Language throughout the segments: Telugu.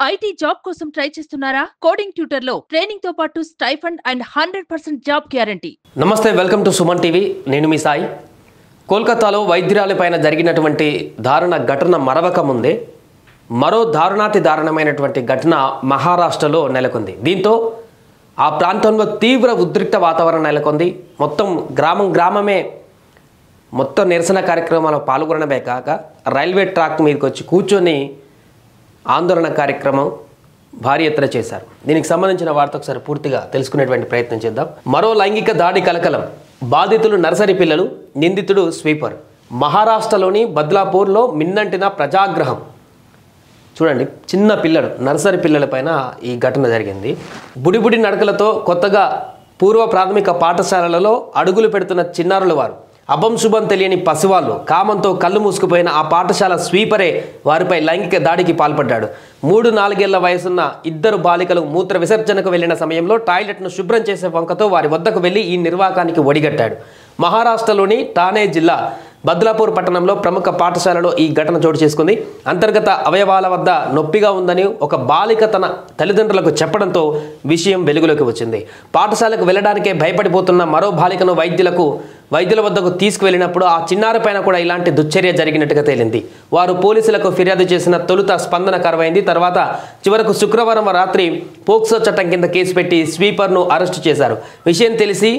ఐటీ జాబ్ కోసం ట్రై చేస్తున్నారా? కోడింగ్ ట్యూటర్లో ట్రైనింగ్ తో పాటు స్టైఫండ్ అండ్ 100% జాబ్ గ్యారంటీ. నమస్తే, వెల్కమ్ టు సుమన్ టీవీ. నేను మీ సాయి. కోల్కతాలో వైద్యురాలిపైన జరిగినటువంటి దారుణ ఘటన మరవక ముందే మరో దారుణాతి దారుణమైనటువంటి ఘటన మహారాష్ట్రలో నెలకొంది. దీంతో ఆ ప్రాంతంలో తీవ్ర ఉద్రిక్త వాతావరణం నెలకొంది. మొత్తం గ్రామమే మొత్తం నిరసన కార్యక్రమాల్లో పాల్గొనడమే కాక రైల్వే ట్రాక్ మీదకి వచ్చి కూర్చొని ఆందోళన కార్యక్రమం భారీ ఎత్తున చేశారు. దీనికి సంబంధించిన వార్త ఒకసారి పూర్తిగా తెలుసుకునేటువంటి ప్రయత్నం చేద్దాం. మరో లైంగిక దాడి కలకలం. బాధితులు నర్సరీ పిల్లలు, నిందితుడు స్వీపర్. మహారాష్ట్రలోని బద్లాపూర్లో మిన్నంటిన ప్రజాగ్రహం. చూడండి, చిన్న పిల్లలు, నర్సరీ పిల్లలపైన ఈ ఘటన జరిగింది. బుడిబుడి నడకలతో కొత్తగా పూర్వ ప్రాథమిక పాఠశాలలలో అడుగులు పెడుతున్న చిన్నారుల వారు, అభం శుభం తెలియని పసివాళ్ళు, కామంతో కళ్ళు మూసుకుపోయిన ఆ పాఠశాల స్వీపరే వారిపై లైంగిక దాడికి పాల్పడ్డాడు. 3-4 ఏళ్ల వయసున్న ఇద్దరు బాలికలు మూత్ర విసర్జనకు వెళ్లిన సమయంలో టాయిలెట్ను శుభ్రం చేసే వంకతో వారి వద్దకు వెళ్లి ఈ నిర్వాకానికి ఒడిగట్టాడు. మహారాష్ట్రలోని ఠానే జిల్లా బద్లాపూర్ పట్టణంలో ప్రముఖ పాఠశాలలో ఈ ఘటన చోటు చేసుకుంది. అంతర్గత అవయవాల వద్ద నొప్పిగా ఉందని ఒక బాలిక తన తల్లిదండ్రులకు చెప్పడంతో విషయం వెలుగులోకి వచ్చింది. పాఠశాలకు వెళ్లడానికే భయపడిపోతున్న మరో బాలికను వైద్యుల వద్దకు తీసుకువెళ్ళినప్పుడు ఆ చిన్నారి పైన కూడా ఇలాంటి దుశ్చర్య జరిగినట్టుగా తేలింది. వారు పోలీసులకు ఫిర్యాదు చేసిన తొలుత స్పందన కరువైంది. తర్వాత చివరకు శుక్రవారం రాత్రి పోక్సో చట్టం కింద కేసు పెట్టి స్వీపర్ను అరెస్టు చేశారు. విషయం తెలిసి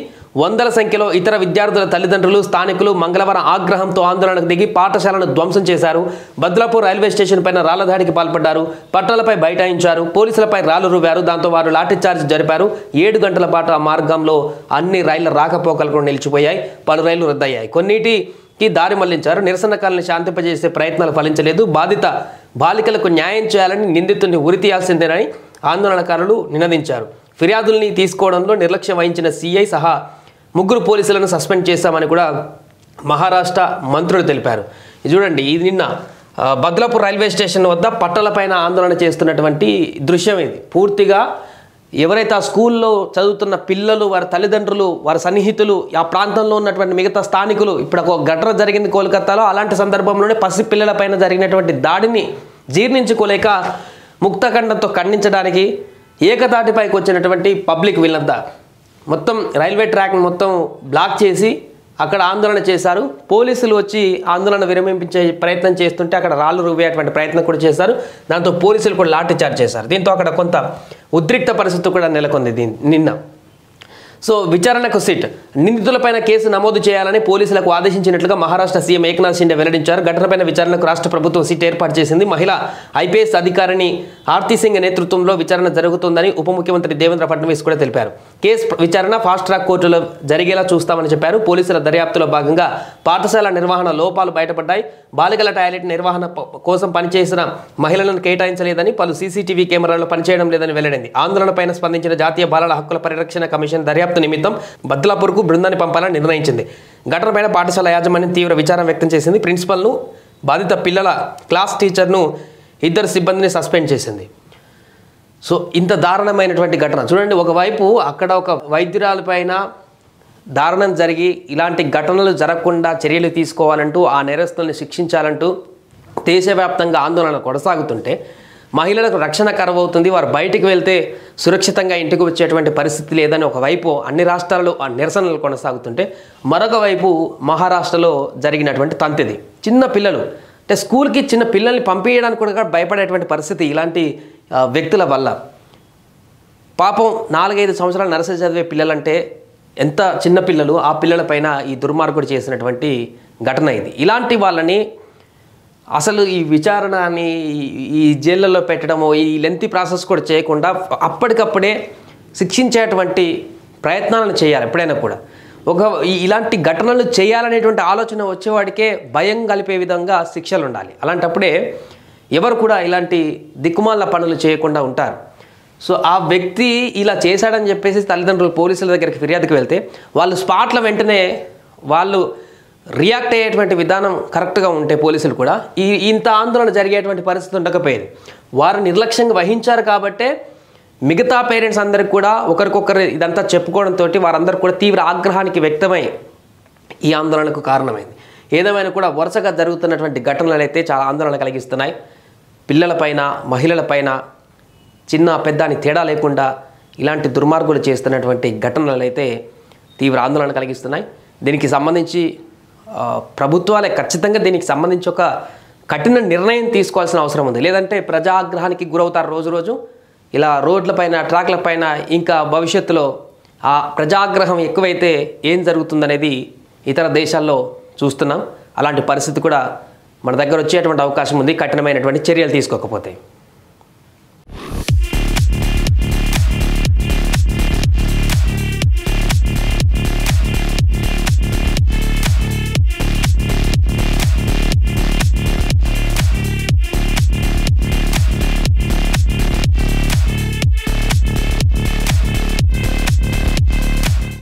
వందల సంఖ్యలో ఇతర విద్యార్థుల తల్లిదండ్రులు, స్థానికులు మంగళవారం ఆగ్రహంతో ఆందోళనకు దిగి పాఠశాలను ధ్వంసం చేశారు. బద్లాపూర్ రైల్వే స్టేషన్ పైన రాళ్ల దాడికి పాల్పడ్డారు. పట్టాలపై బైఠాయించారు. పోలీసులపై రాళ్లు రువ్వారు. దాంతో వారు లాఠీచార్జ్ జరిపారు. 7 గంటల పాటు ఆ మార్గంలో అన్ని రైళ్ల రాకపోకలు కూడా నిలిచిపోయాయి. పలు రైళ్లు రద్దయ్యాయి. కొన్నిటికి దారి మళ్లించారు. నిరసనకారులను శాంతింపజేసే ప్రయత్నాలు ఫలించలేదు. బాధిత బాలికలకు న్యాయం చేయాలని, నిందితుడిని ఉరితీయాల్సిందేనని ఆందోళనకారులు నినదించారు. ఫిర్యాదుల్ని తీసుకోవడంలో నిర్లక్ష్యం వహించిన సీఐ సహా 3 పోలీసులను సస్పెండ్ చేశామని కూడా మహారాష్ట్ర మంత్రులు తెలిపారు. చూడండి, ఇది నిన్న బద్లాపూర్ రైల్వే స్టేషన్ వద్ద పట్టాలపైన ఆందోళన చేస్తున్నటువంటి దృశ్యం. ఇది పూర్తిగా ఎవరైతే ఆ స్కూల్లో చదువుతున్న పిల్లలు, వారి తల్లిదండ్రులు, వారి సన్నిహితులు, ఆ ప్రాంతంలో ఉన్నటువంటి మిగతా స్థానికులు, ఇప్పుడు ఒక ఘటన జరిగింది కోల్కతాలో. అలాంటి సందర్భంలోనే పసి పిల్లలపైన జరిగినటువంటి దాడిని జీర్ణించుకోలేక ముక్తఖండంతో ఖండించడానికి ఏకతాటిపైకి వచ్చినటువంటి పబ్లిక్ వీళ్ళంతా మొత్తం రైల్వే ట్రాక్ని మొత్తం బ్లాక్ చేసి అక్కడ ఆందోళన చేశారు. పోలీసులు వచ్చి ఆందోళన విరమించే ప్రయత్నం చేస్తుంటే అక్కడ రాళ్ళు రువ్వేటువంటి ప్రయత్నం కూడా చేశారు. దాంతో పోలీసులు కూడా లాఠీచార్జ్ చేశారు. దీంతో అక్కడ కొంత ఉద్రిక్త పరిస్థితి కూడా నెలకొంది నిన్న. సో విచారణకు సిట్. నిందితులపైన కేసు నమోదు చేయాలని పోలీసులకు ఆదేశించినట్లుగా మహారాష్ట్ర సీఎం ఏక్నాథ్ షిండే వెల్లడించారు. ఘటనపైన విచారణకు రాష్ట్ర ప్రభుత్వం సిట్ ఏర్పాటు చేసింది. మహిళా ఐపీఎస్ అధికారిని ఆర్తి సింగ్ నేతృత్వంలో విచారణ జరుగుతుందని ఉప ముఖ్యమంత్రి దేవేంద్ర ఫడ్నవీస్ కూడా తెలిపారు. కేసు విచారణ ఫాస్ట్ ట్రాక్ కోర్టులో జరిగేలా చూస్తామని చెప్పారు. పోలీసుల దర్యాప్తులో భాగంగా పాఠశాల నిర్వహణ లోపాలు బయటపడ్డాయి. బాలికల టాయిలెట్ నిర్వహణ కోసం పనిచేసిన మహిళలను కేటాయించలేదని, పలు సీసీటీవీ కెమెరాలు పనిచేయడం లేదని వెల్లడింది. ఆందోళనపైన స్పందించిన జాతీయ బాలల హక్కుల పరిరక్షణ కమిషన్ దర్యాప్తు నిమిత్తం బద్లాపూర్కు బృందాన్ని పంపాలని నిర్ణయించింది. ఘటనపైన పాఠశాల యాజమాన్యం తీవ్ర విచారం వ్యక్తం చేసింది. ప్రిన్సిపల్ను, బాధిత పిల్లల క్లాస్ టీచర్ను, 2 సిబ్బందిని సస్పెండ్ చేసింది. సో ఇంత దారుణమైనటువంటి ఘటన చూడండి. ఒకవైపు అక్కడ ఒక వైద్యురాలపైన దారుణం జరిగి ఇలాంటి ఘటనలు జరగకుండా చర్యలు తీసుకోవాలంటూ, ఆ నేరస్తుల్ని శిక్షించాలంటూ దేశవ్యాప్తంగా ఆందోళన కొనసాగుతుంటే మహిళలకు రక్షణ కరువవుతుంది, వారు బయటికి వెళ్తే సురక్షితంగా ఇంటికి వచ్చేటువంటి పరిస్థితి లేదని ఒకవైపు అన్ని రాష్ట్రాల్లో ఆ నిరసనలు కొనసాగుతుంటే, మరొక వైపు మహారాష్ట్రలో జరిగినటువంటి తంతిది. చిన్న పిల్లలు అంటే స్కూల్కి చిన్న పిల్లల్ని పంపించడానికి కూడా భయపడేటువంటి పరిస్థితి ఇలాంటి వ్యక్తుల వల్ల. పాపం 4-5 సంవత్సరాలు నర్సరీ చదివే పిల్లలంటే ఎంత చిన్న పిల్లలు, ఆ పిల్లలపైన ఈ దుర్మార్గుడు చేసినటువంటి ఘటన ఇది. ఇలాంటి వాళ్ళని అసలు ఈ విచారణని ఈ జైళ్ళలో పెట్టడము, ఈ లెంతీ ప్రాసెస్ కూడా చేయకుండా అప్పటికప్పుడే శిక్షించేటువంటి ప్రయత్నాలను చేయాలి. ఎప్పుడైనా కూడా ఇలాంటి ఘటనలు చేయాలనేటువంటి ఆలోచన వచ్చేవాడికే భయం కలిపే విధంగా శిక్షలు ఉండాలి. అలాంటప్పుడే ఎవరు కూడా ఇలాంటి దిక్కుమాల పనులు చేయకుండా ఉంటారు. సో ఆ వ్యక్తి ఇలా చేశాడని చెప్పేసి తల్లిదండ్రులు పోలీసుల దగ్గరికి ఫిర్యాదుకి వెళ్తే వాళ్ళు స్పాట్లో వెంటనే వాళ్ళు రియాక్ట్ అయ్యేటువంటి విధానం కరెక్ట్గా ఉంటే పోలీసులు కూడా ఇంత ఆందోళన జరిగేటువంటి పరిస్థితి ఉండకపోయేది. వారు నిర్లక్ష్యంగా వహించారు కాబట్టే మిగతా పేరెంట్స్ అందరికి కూడా ఒకరికొకరు ఇదంతా చెప్పుకోవడంతో వారందరూ కూడా తీవ్ర ఆగ్రహానికి వ్యక్తమై ఈ ఆందోళనకు కారణమైంది. ఏదేమైనా కూడా వరుసగా జరుగుతున్నటువంటి ఘటనలు అయితే చాలా ఆందోళన కలిగిస్తున్నాయి. పిల్లలపైన, మహిళలపైన చిన్న పెద్ద అని తేడా లేకుండా ఇలాంటి దుర్మార్గులు చేస్తున్నటువంటి ఘటనలు అయితే తీవ్ర ఆందోళన కలిగిస్తున్నాయి. దీనికి సంబంధించి ప్రభుత్వాలే ఖచ్చితంగా దీనికి సంబంధించి ఒక కఠిన నిర్ణయం తీసుకోవాల్సిన అవసరం ఉంది. లేదంటే ప్రజాగ్రహానికి గురవుతారు రోజు ఇలా రోడ్లపైన ట్రాక్లపైన. ఇంకా భవిష్యత్తులో ఆ ప్రజాగ్రహం ఎక్కువైతే ఏం జరుగుతుందనేది ఇతర దేశాల్లో చూస్తున్నాం. అలాంటి పరిస్థితి కూడా మన దగ్గర వచ్చేటువంటి అవకాశం ఉంది కఠినమైనటువంటి చర్యలు తీసుకోకపోతే.